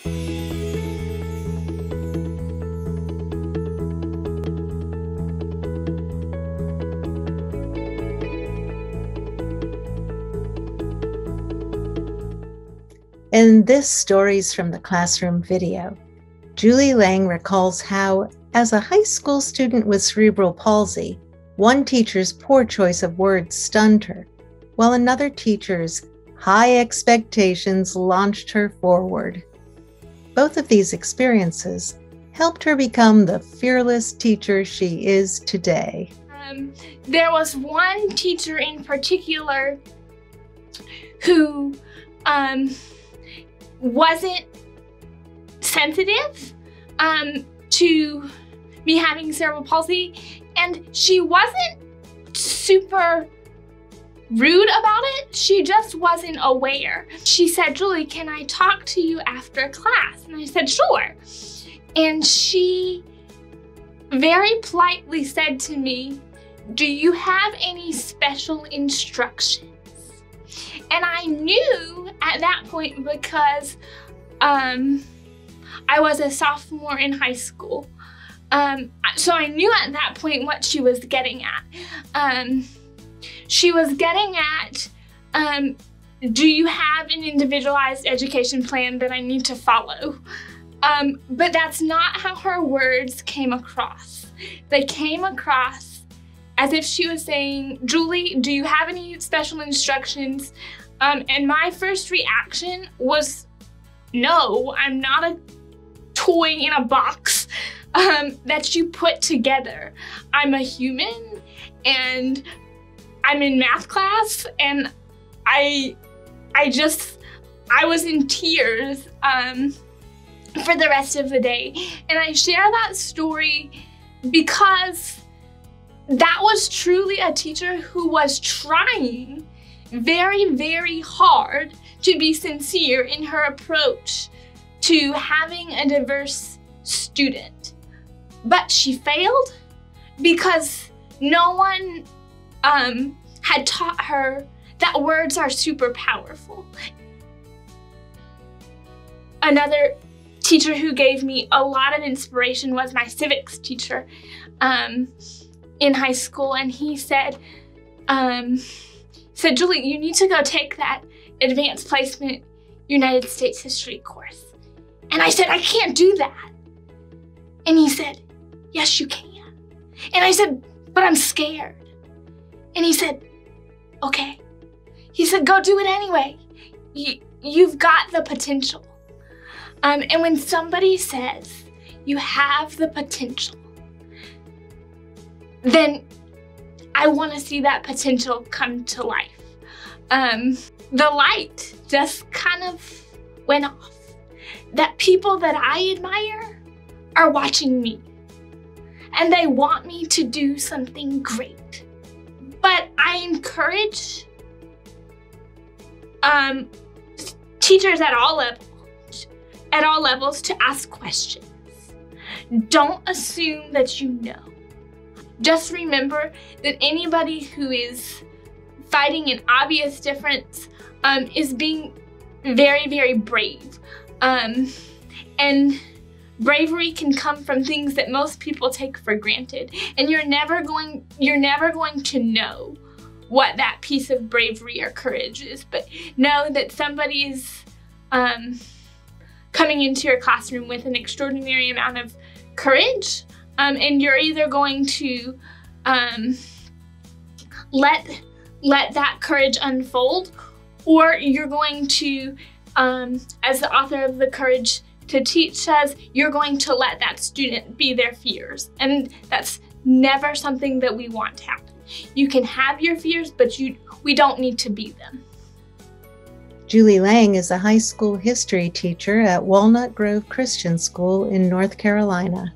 In this Stories from the Classroom video, Julie Lang recalls how, as a high school student with cerebral palsy, one teacher's poor choice of words stunned her, while another teacher's high expectations launched her forward. Both of these experiences helped her become the fearless teacher she is today. There was one teacher in particular who wasn't sensitive to me having cerebral palsy, and she wasn't super rude about it. She just wasn't aware. She said, "Julie, can I talk to you after class?" And I said, "Sure." And she very politely said to me, "Do you have any special instructions?" And I knew at that point, because I was a sophomore in high school. So I knew at that point what she was getting at. She was getting at, do you have an individualized education plan that I need to follow? But that's not how her words came across. They came across as if she was saying, "Julie, do you have any special instructions?" And my first reaction was, no, I'm not a toy in a box that you put together. I'm a human, and I'm in math class, and I was in tears for the rest of the day. And I share that story because that was truly a teacher who was trying very, very hard to be sincere in her approach to having a diverse student. But she failed because no one had taught her that words are super powerful. Another teacher who gave me a lot of inspiration was my civics teacher in high school, and he said, "Julie, you need to go take that advanced placement United States history course." And I said, "I can't do that." And he said, "Yes, you can." And I said, "But I'm scared." And he said, "Okay." He said, "Go do it anyway. You've got the potential." And when somebody says you have the potential, then I want to see that potential come to life. The light just kind of went off. That people that I admire are watching me, and they want me to do something great. But I encourage teachers at all levels to ask questions. Don't assume that you know. Just remember that anybody who is fighting an obvious difference is being very, very brave. And bravery can come from things that most people take for granted. And you're never going to know what that piece of bravery or courage is, but know that somebody is coming into your classroom with an extraordinary amount of courage, and you're either going to let that courage unfold, or you're going to, as the author of The Courage to Teach says, you're going to let that student be their fears. And that's never something that we want to happen. You can have your fears, but we don't need to be them. Julie Lang is a high school history teacher at Walnut Grove Christian School in North Carolina.